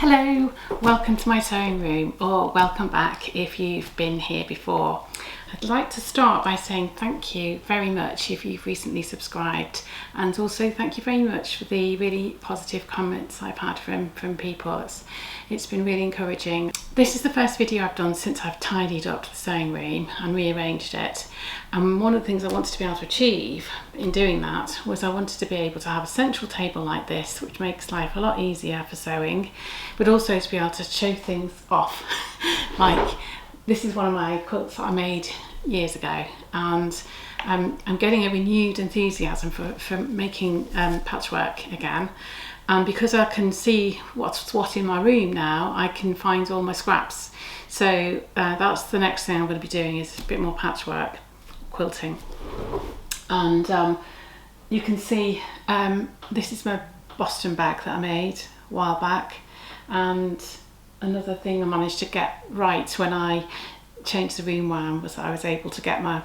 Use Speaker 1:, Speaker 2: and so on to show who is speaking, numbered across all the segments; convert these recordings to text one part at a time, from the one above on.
Speaker 1: Hello, welcome to my sewing room, or welcome back if you've been here before. I'd like to start by saying thank you very much if you've recently subscribed, and also thank you very much for the really positive comments I've had from people. It's been really encouraging. This is the first video I've done since I've tidied up the sewing room and rearranged it, and one of the things I wanted to be able to achieve in doing that was I wanted to be able to have a central table like this, which makes life a lot easier for sewing, but also to be able to show things off. Like, this is one of my quilts that I made years ago, and I'm getting a renewed enthusiasm for making patchwork again. And because I can see what's what in my room now, I can find all my scraps. So that's the next thing I'm going to be doing, is a bit more patchwork quilting. And you can see this is my Boston bag that I made a while back, and another thing I managed to get right when I changed the room round was I was able to get my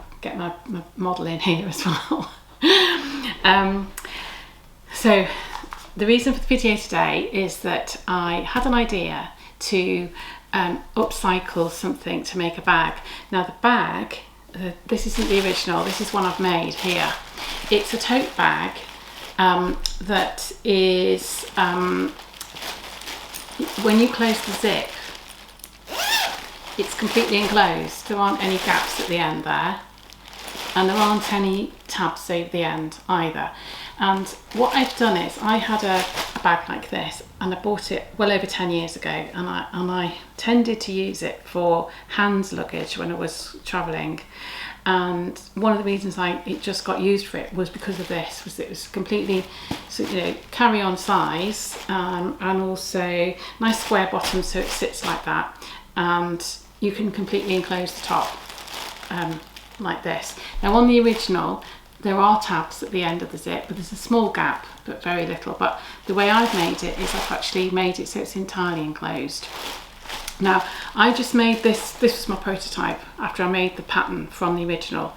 Speaker 1: model in here as well. So the reason for the video today is that I had an idea to upcycle something to make a bag. Now the bag, this isn't the original, this is one I've made here. It's a tote bag that is, when you close the zip, it's completely enclosed. There aren't any gaps at the end there, and there aren't any tabs over the end either. And what I've done is, I had a bag like this, and I bought it well over 10 years ago, and I tended to use it for hand luggage when I was travelling. And one of the reasons it just got used for it was because of this, was it was completely, so, carry-on size, and also nice square bottom, so it sits like that, and you can completely enclose the top like this. Now on the original, there are tabs at the end of the zip, but there's a small gap, but very little. But the way I've made it is I've actually made it so it's entirely enclosed. Now I just made this was my prototype after I made the pattern from the original,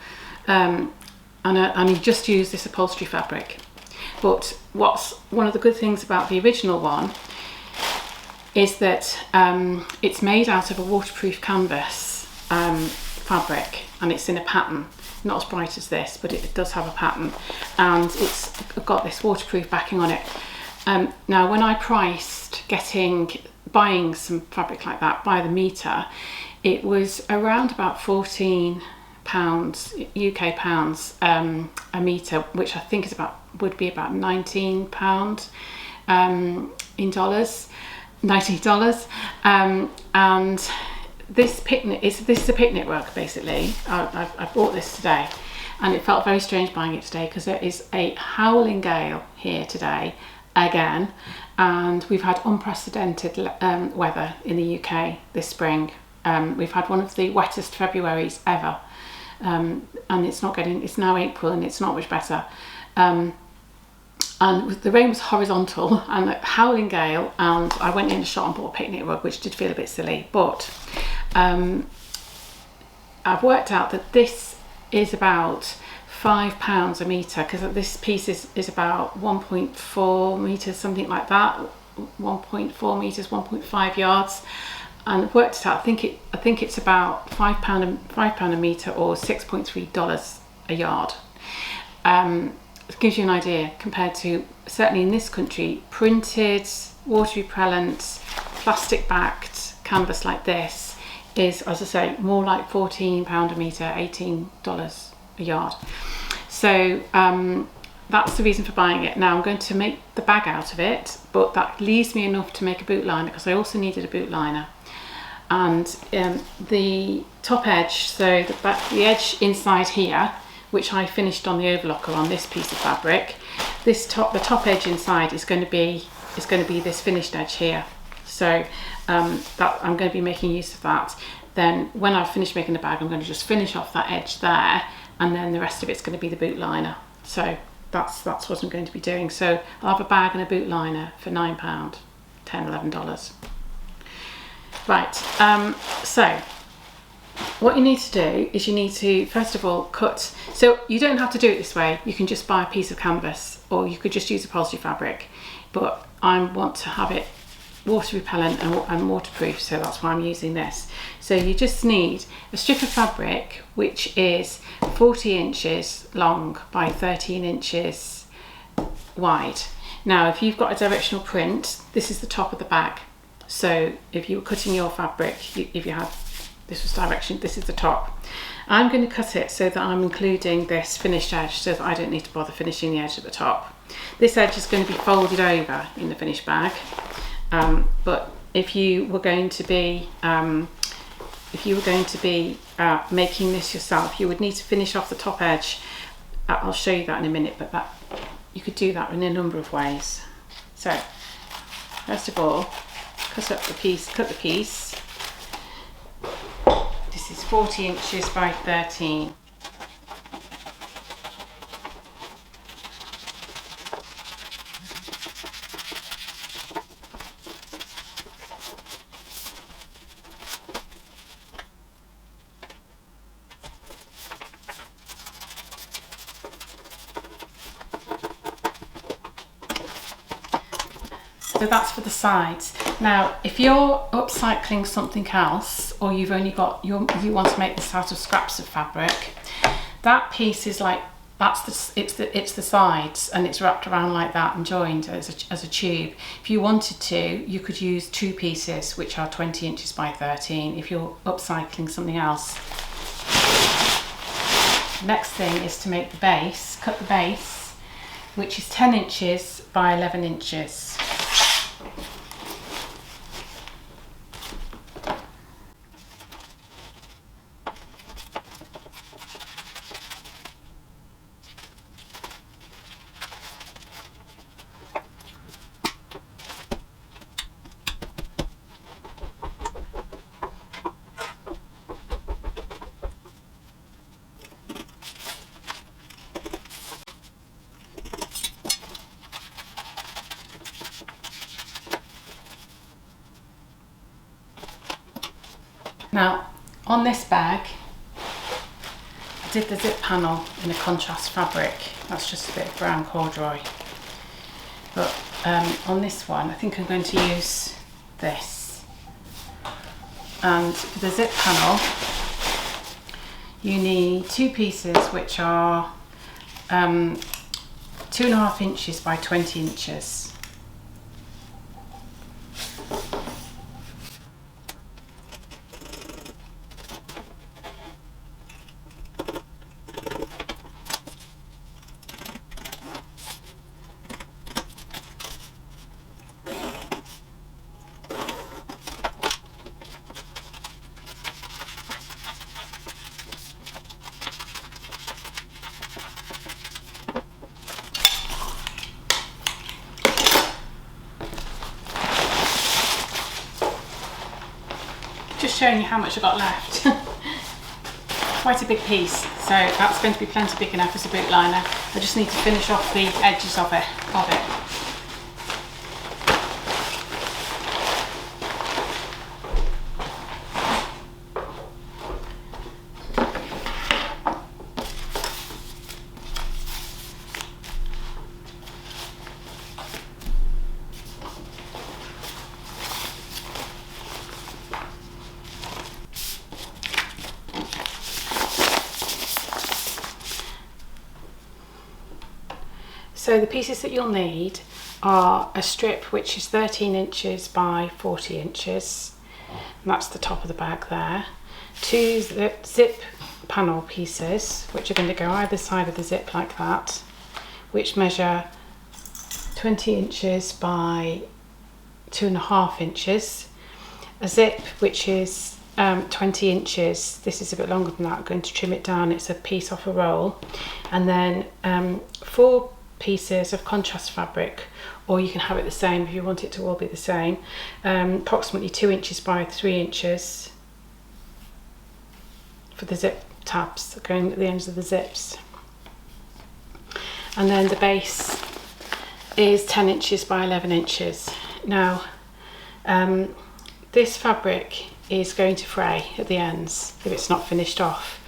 Speaker 1: and I just used this upholstery fabric. But what's one of the good things about the original one is that it's made out of a waterproof canvas fabric, and it's in a pattern. Not as bright as this, but it does have a pattern, and it's got this waterproof backing on it. Now when I priced buying some fabric like that by the metre, it was around about £14 UK pounds a metre, which I think would be about £19 in dollars, $19. And this is a picnic rug basically. I bought this today, and it felt very strange buying it today because there is a howling gale here today again, and we've had unprecedented weather in the UK this spring. We've had one of the wettest Februaries ever, and it's now April and it's not much better. And the rain was horizontal and a howling gale, and I went in the shop and bought a picnic rug, which did feel a bit silly, but I've worked out that this is about £5 a metre, because this piece is about 1.4 metres, something like that, 1.4 metres, 1.5 yards, and I've worked it out. I think it's about £5 a metre, or $6.3 a yard. It gives you an idea compared to, certainly in this country, printed, water repellent, plastic backed canvas like this is, as I say, more like £14 a metre, $18 a yard. So that's the reason for buying it. Now I'm going to make the bag out of it, but that leaves me enough to make a boot liner, because I also needed a boot liner. And the top edge, so the edge inside here, which I finished on the overlocker on this piece of fabric, the top edge inside is going to be this finished edge here. So that I'm going to be making use of that. Then when I've finished making the bag, I'm going to just finish off that edge there, and then the rest of it's going to be the boot liner. So that's what I'm going to be doing. So I'll have a bag and a boot liner for £9, $10, $11. Right, so what you need to do is you need to first of all cut. So you don't have to do it this way, you can just buy a piece of canvas, or you could just use upholstery fabric, but I want to have it water repellent and waterproof, so that's why I'm using this. So you just need a strip of fabric which is 40 inches long by 13 inches wide. Now if you've got a directional print, this is the top of the bag. So if you were cutting your fabric, if you had, this was direction, this is the top. I'm going to cut it so that I'm including this finished edge so that I don't need to bother finishing the edge at the top. This edge is going to be folded over in the finished bag, but if you were going to be making this yourself, you would need to finish off the top edge. I'll show you that in a minute, but that you could do that in a number of ways. So first of all, cut the piece. This is 40 inches by 13. So that's for the sides. Now, if you're upcycling something else, or you've only got you want to make this out of scraps of fabric, that piece is like it's the sides, and it's wrapped around like that and joined as a tube. If you wanted to, you could use two pieces which are 20 inches by 13 if you're upcycling something else. Next thing is to make the base. Cut the base, which is 10 inches by 11 inches. Now, on this bag, I did the zip panel in a contrast fabric. That's just a bit of brown corduroy. But on this one, I think I'm going to use this. And for the zip panel, you need two pieces which are 2.5 inches by 20 inches. Just showing you how much I've got left. Quite a big piece, so that's going to be plenty big enough as a boot liner. I just need to finish off the edges of it. So the pieces that you'll need are a strip which is 13 inches by 40 inches, and that's the top of the bag there. Two zip panel pieces which are going to go either side of the zip like that, which measure 20 inches by 2.5 inches. A zip which is 20 inches, this is a bit longer than that, I'm going to trim it down, it's a piece off a roll. And then 4 pieces of contrast fabric, or you can have it the same if you want it to all be the same, approximately 2 inches by 3 inches for the zip tabs going at the ends of the zips. And then the base is 10 inches by 11 inches. Now this fabric is going to fray at the ends if it's not finished off.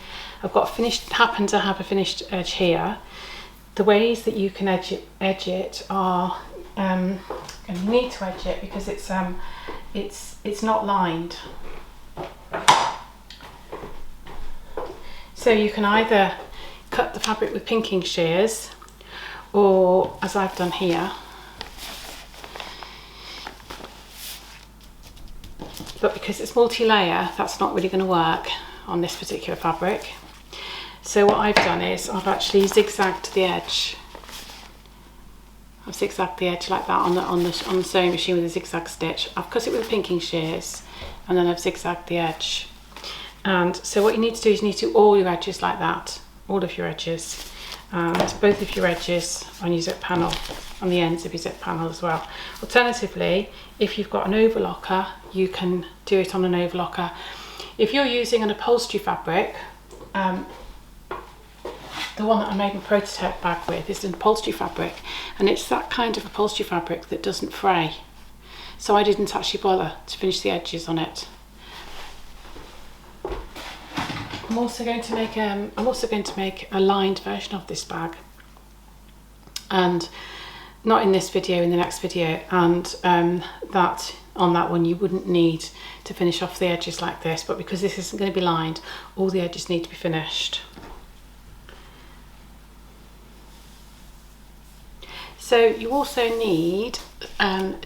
Speaker 1: Happen to have a finished edge here. The ways that you can edge it are and you need to edge it because it's not lined. So you can either cut the fabric with pinking shears, or as I've done here, but because it's multi-layer, that's not really going to work on this particular fabric. So what I've done is I've actually zigzagged the edge. I've zigzagged the edge like that on the sewing machine with a zigzag stitch. I've cut it with pinking shears, and then I've zigzagged the edge. And so what you need to do is you need to do all your edges like that, all of your edges, and both of your edges on your zip panel, on the ends of your zip panel as well. Alternatively, if you've got an overlocker, you can do it on an overlocker. If you're using an upholstery fabric, the one that I made my prototype bag with is an upholstery fabric, and it's that kind of upholstery fabric that doesn't fray. So I didn't actually bother to finish the edges on it. I'm also going to make a lined version of this bag, and not in this video, in the next video, and that on that one you wouldn't need to finish off the edges like this, but because this isn't going to be lined, all the edges need to be finished. So you also need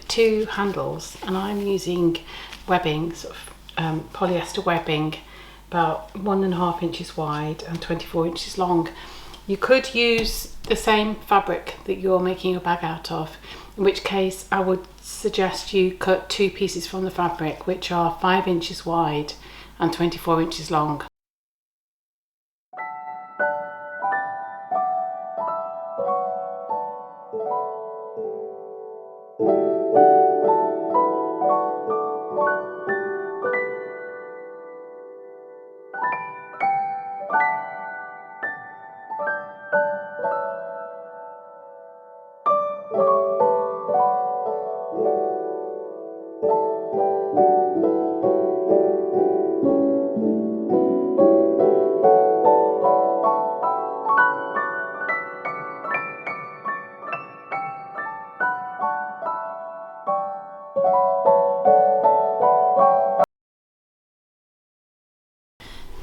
Speaker 1: 2 handles, and I'm using webbing, sort of polyester webbing, about 1.5 inches wide and 24 inches long. You could use the same fabric that you're making your bag out of, in which case I would suggest you cut 2 pieces from the fabric, which are 5 inches wide and 24 inches long.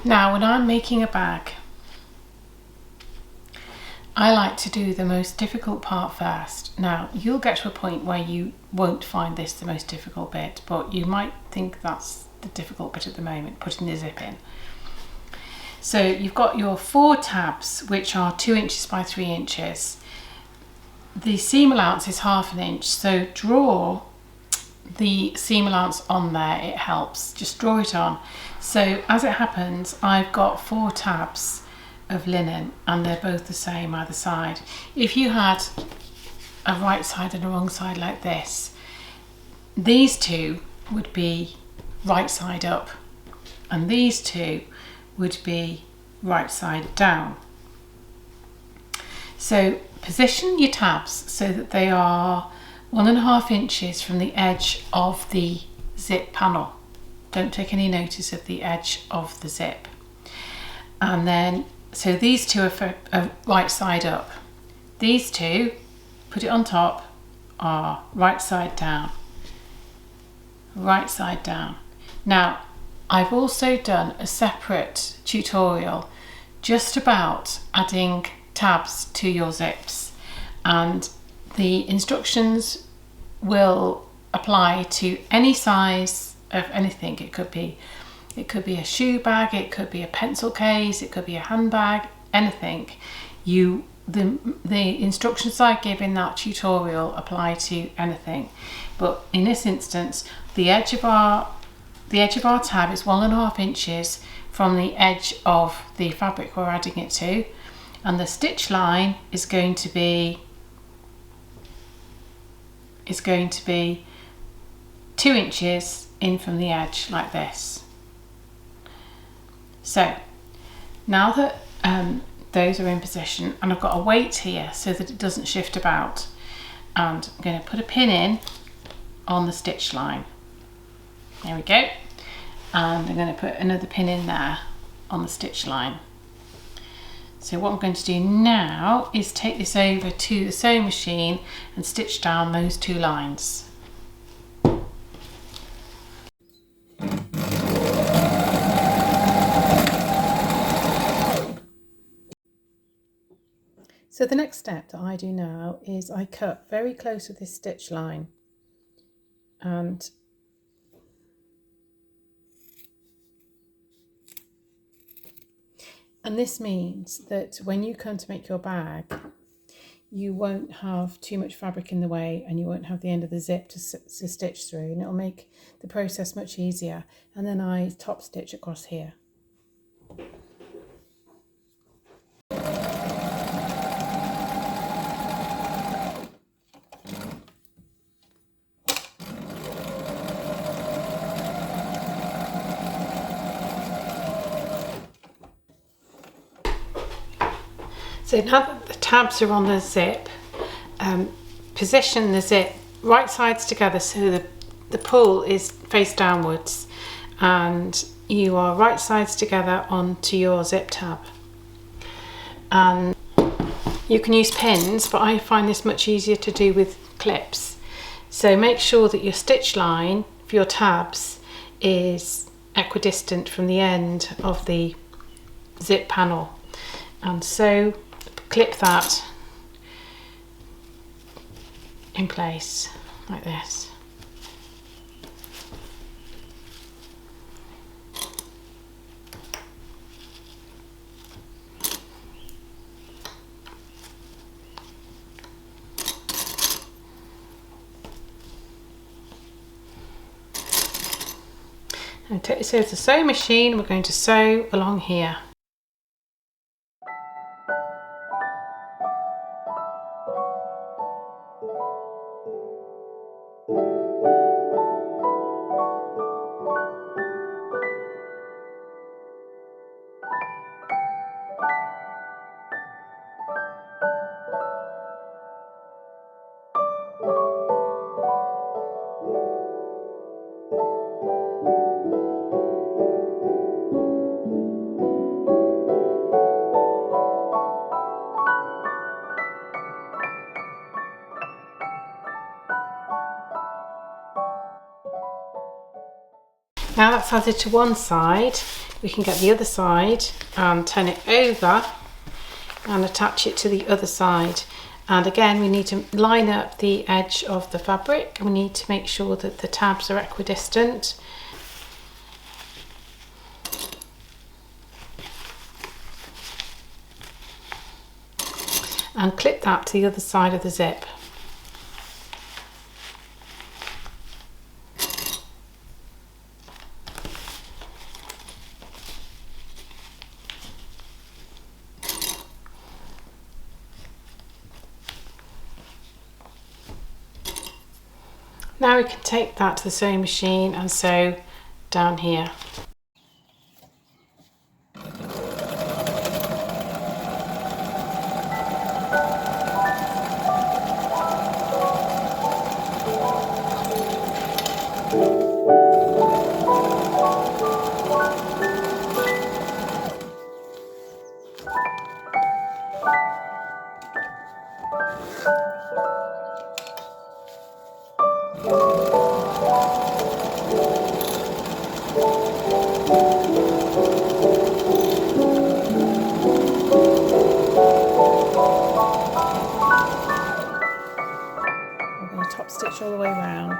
Speaker 1: Now, when I'm making a bag, I like to do the most difficult part first. Now, you'll get to a point where you won't find this the most difficult bit, but you might think that's the difficult bit at the moment, putting the zip in. So you've got your 4 tabs, which are 2 inches by 3 inches. The seam allowance is 1/2 inch, so draw the seam allowance on there, it helps. Just draw it on. So as it happens, I've got 4 tabs of linen, and they're both the same either side. If you had a right side and a wrong side like this, these 2 would be right side up, and these 2 would be right side down. So position your tabs so that they are 1.5 inches from the edge of the zip panel. Don't take any notice of the edge of the zip. And then, so these 2 are right side up. These 2, put it on top, are right side down. Right side down. Now, I've also done a separate tutorial just about adding tabs to your zips, and the instructions will apply to any size of anything. It could be a shoe bag, it could be a pencil case, it could be a handbag, anything. The instructions I give in that tutorial apply to anything. But in this instance, the edge of our tab is 1.5 inches from the edge of the fabric we're adding it to, and the stitch line is going to be 2 inches in from the edge, like this. So now that those are in position, and I've got a weight here so that it doesn't shift about, and I'm going to put a pin in on the stitch line. There we go. And I'm going to put another pin in there on the stitch line. So what I'm going to do now is take this over to the sewing machine and stitch down those 2 lines. So the next step that I do now is I cut very close to this stitch line, and this means that when you come to make your bag, you won't have too much fabric in the way and you won't have the end of the zip to stitch through, and it'll make the process much easier. And then I top stitch across here. So now that the tabs are on the zip, position the zip right sides together so the pull is face downwards and you are right sides together onto your zip tab. And you can use pins, but I find this much easier to do with clips. So make sure that your stitch line for your tabs is equidistant from the end of the zip panel, and so clip that in place like this. And take this over to the sewing machine. We're going to sew along here. Now that's added to one side, we can get the other side and turn it over and attach it to the other side. And again, we need to line up the edge of the fabric, and we need to make sure that the tabs are equidistant. And clip that to the other side of the zip. Now we can take that to the sewing machine and sew down here. Top stitch all the way around.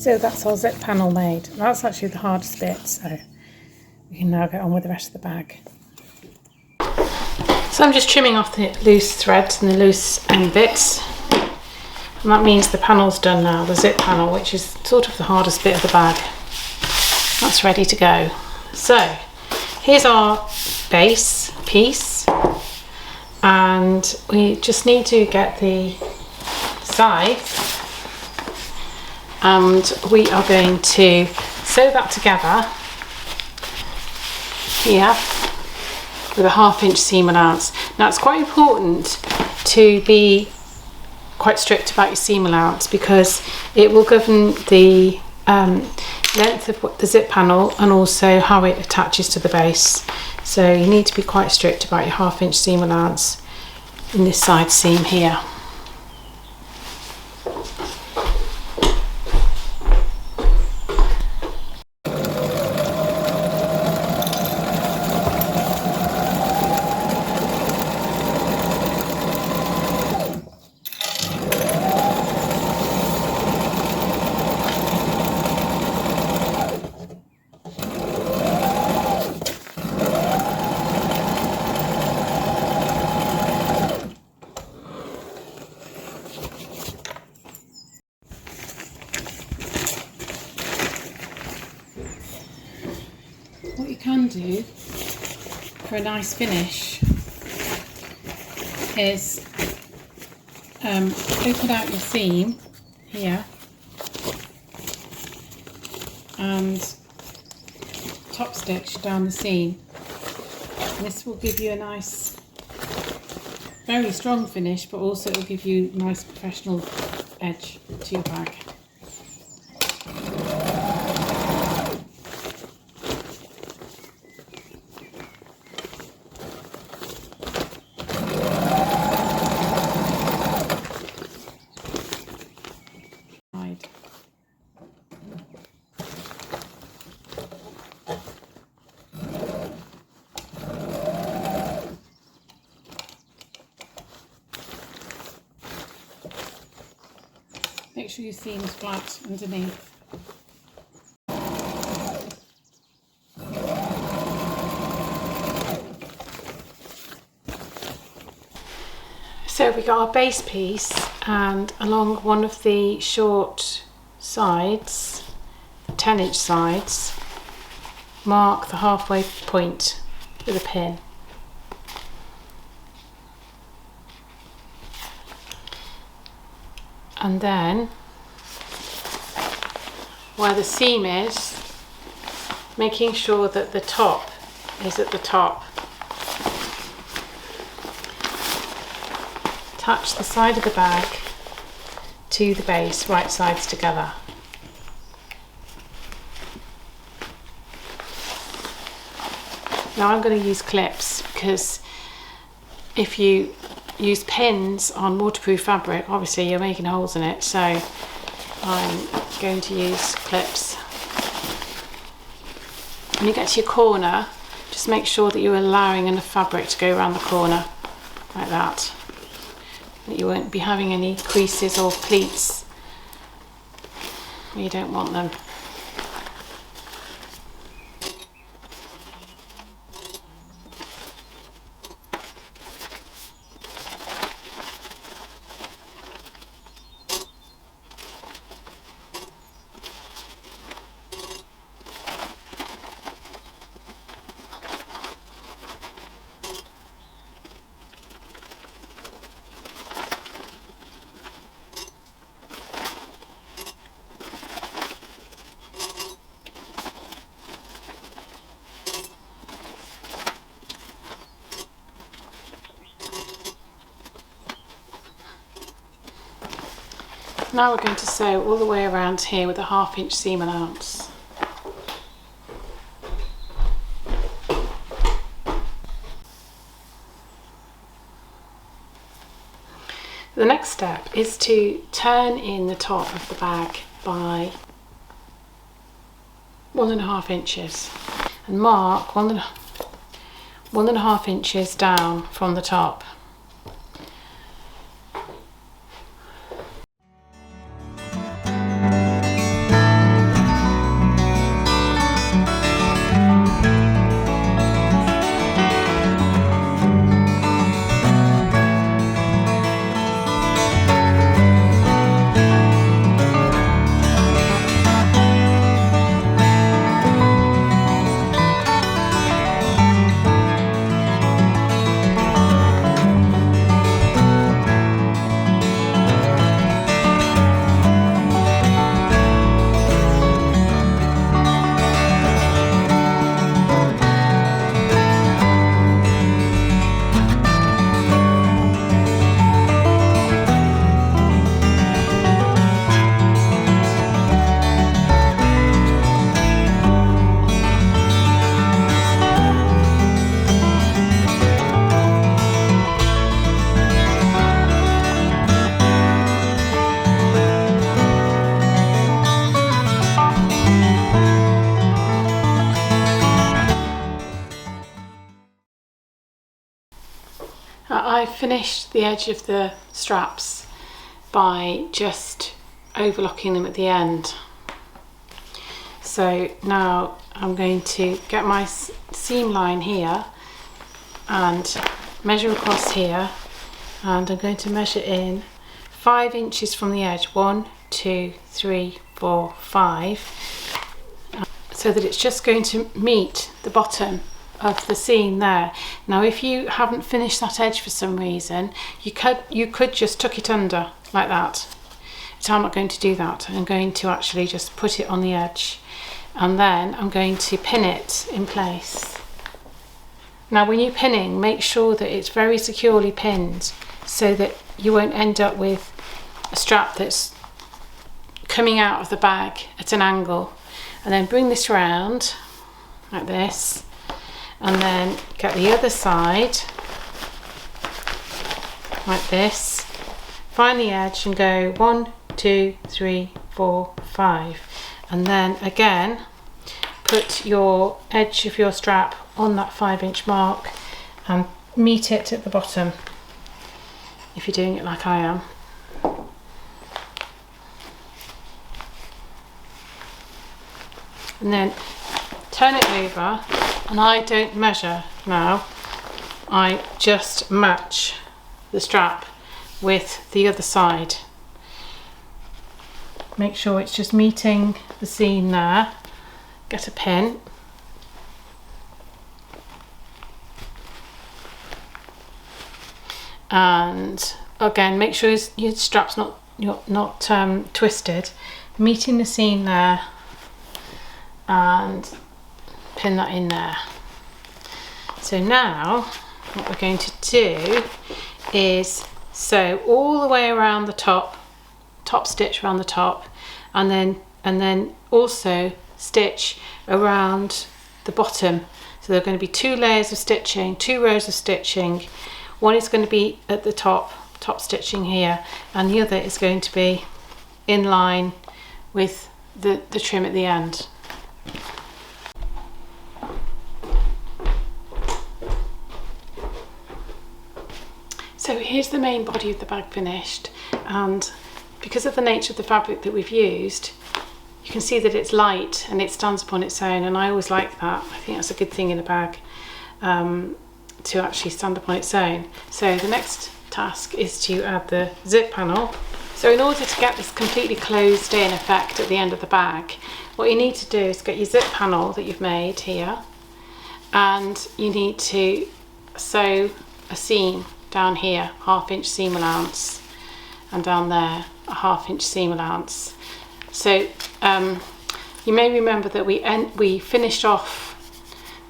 Speaker 1: So that's our zip panel made. That's actually the hardest bit, so we can now get on with the rest of the bag. So I'm just trimming off the loose threads and the loose end bits. And that means the panel's done now, the zip panel, which is sort of the hardest bit of the bag. That's ready to go. So here's our base piece, and we just need to get the sides, and we are going to sew that together here with a 1/2 inch seam allowance. Now it's quite important to be quite strict about your seam allowance because it will govern the length of the zip panel and also how it attaches to the base. So you need to be quite strict about your 1/2 inch seam allowance in this side seam here. What you can do for a nice finish is open out your seam here and top stitch down the seam. And this will give you a nice, very strong finish, but also it will give you a nice professional edge to your bag. Make sure your seam is flat underneath. So we got our base piece, and along one of the short sides, 10-inch sides, mark the halfway point with a pin. And then where the seam is, making sure that the top is at the top. Attach the side of the bag to the base, right sides together. Now I'm going to use clips because if you use pins on waterproof fabric, obviously you're making holes in it, so I'm going to use clips. When you get to your corner, just make sure that you're allowing enough fabric to go around the corner like that, that you won't be having any creases or pleats where you don't want them. Now we're going to sew all the way around here with a 1/2 inch seam allowance. The next step is to turn in the top of the bag by 1.5 inches and mark 1.5 inches down from the top. finished the edge of the straps by just overlocking them at the end. So now I'm going to get my seam line here and measure across here, and I'm going to measure in 5 inches from the edge, 1, 2, 3, 4, 5, so that it's just going to meet the bottom of the seam there. Now if you haven't finished that edge for some reason, you could just tuck it under like that, but I'm not going to do that. I'm going to actually just put it on the edge, and then I'm going to pin it in place. Now when you're pinning, make sure that it's very securely pinned so that you won't end up with a strap that's coming out of the bag at an angle. And then bring this round like this, and then get the other side like this, find the edge and go 1, 2, 3, 4, 5, and then again put your edge of your strap on that 5-inch mark and meet it at the bottom if you're doing it like I am. And then turn it over, and I don't measure now, I just match the strap with the other side. Make sure it's just meeting the seam there. Get a pin, and again make sure your strap's not twisted, meeting the seam there, and pin that in there. So now what we're going to do is sew all the way around the top stitch around the top, and then also stitch around the bottom. So there are going to be 2 layers of stitching, 2 rows of stitching. One is going to be at the top stitching here, and the other is going to be in line with the trim at the end. So here's the main body of the bag finished, and because of the nature of the fabric that we've used, you can see that it's light and it stands upon its own, and I always like that. I think that's a good thing in a bag, to actually stand upon its own. So the next task is to add the zip panel. So in order to get this completely closed in effect at the end of the bag, what you need to do is get your zip panel that you've made here, and you need to sew a seam down here, 1/2 inch seam allowance, and down there a 1/2 inch seam allowance. So you may remember that we finished off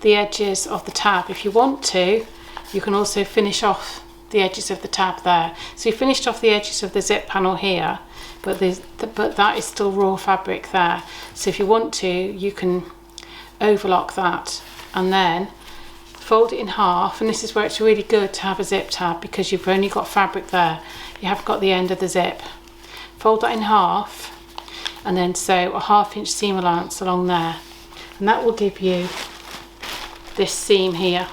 Speaker 1: the edges of the tab. If you want to, you can also finish off the edges of the tab there. So you finished off the edges of the zip panel here, but that is still raw fabric there. So if you want to, you can overlock that and then fold it in half, and this is where it's really good to have a zip tab, because you've only got fabric there, you haven't got the end of the zip. Fold that in half and then sew a 1/2 inch seam allowance along there, and that will give you this seam here.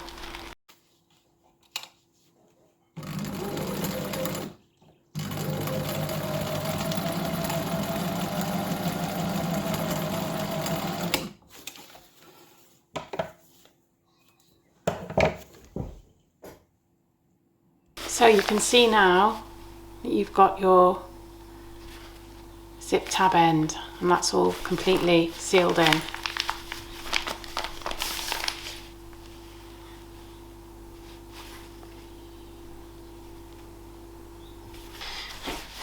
Speaker 1: So you can see now that you've got your zip tab end, and that's all completely sealed in.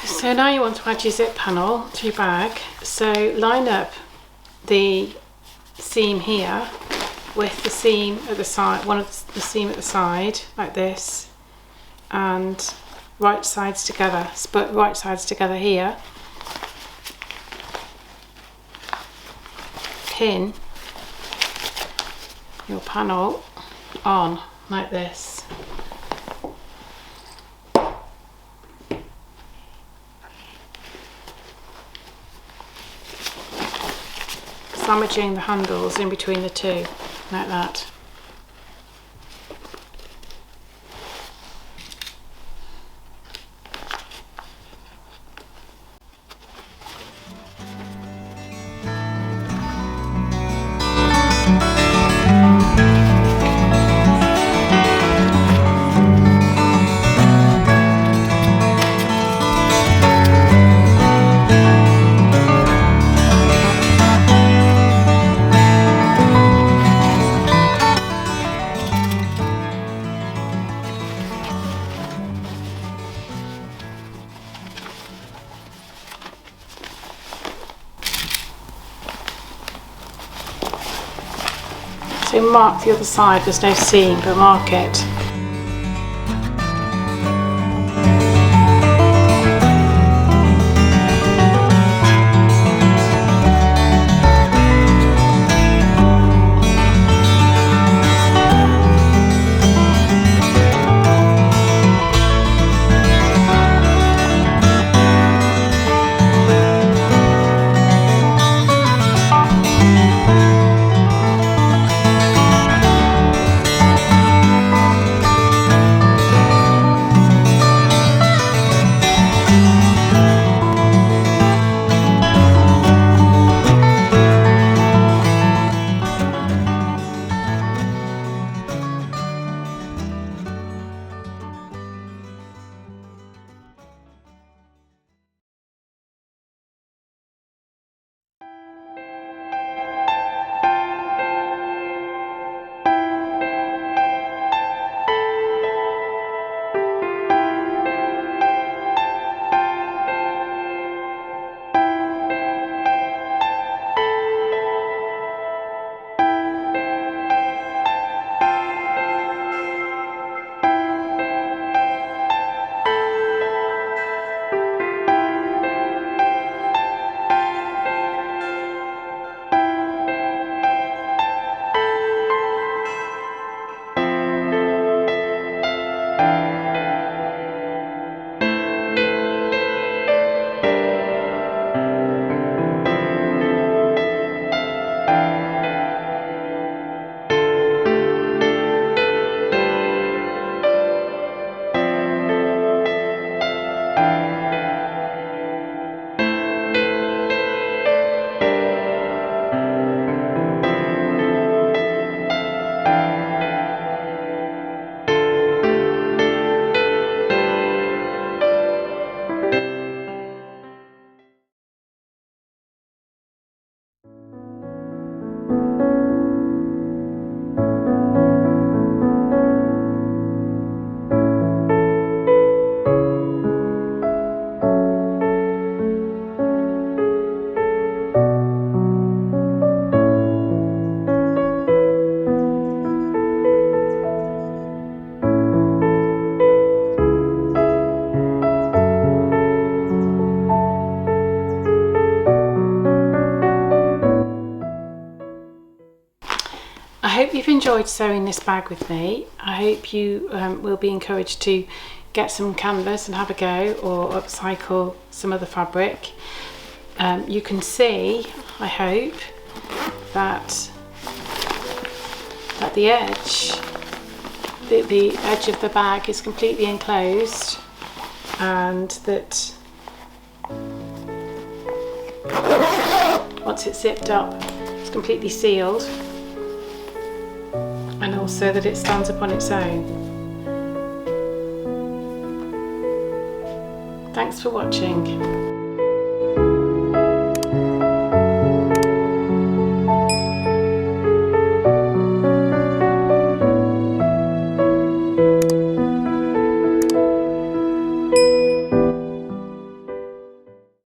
Speaker 1: So now you want to add your zip panel to your bag. So line up the seam here with the seam at the side, one of the seam at the side like this, and right sides together, split right sides together here. Pin your panel on like this. Sandwiching the handles in between the two, like that. So mark the other side, there's no seam, but mark it. I hope you've enjoyed sewing this bag with me. I hope you will be encouraged to get some canvas and have a go, or upcycle some other fabric. You can see, I hope, that the edge of the bag is completely enclosed, and that once it's zipped up, it's completely sealed, and also that it stands up on its own. Thanks for watching.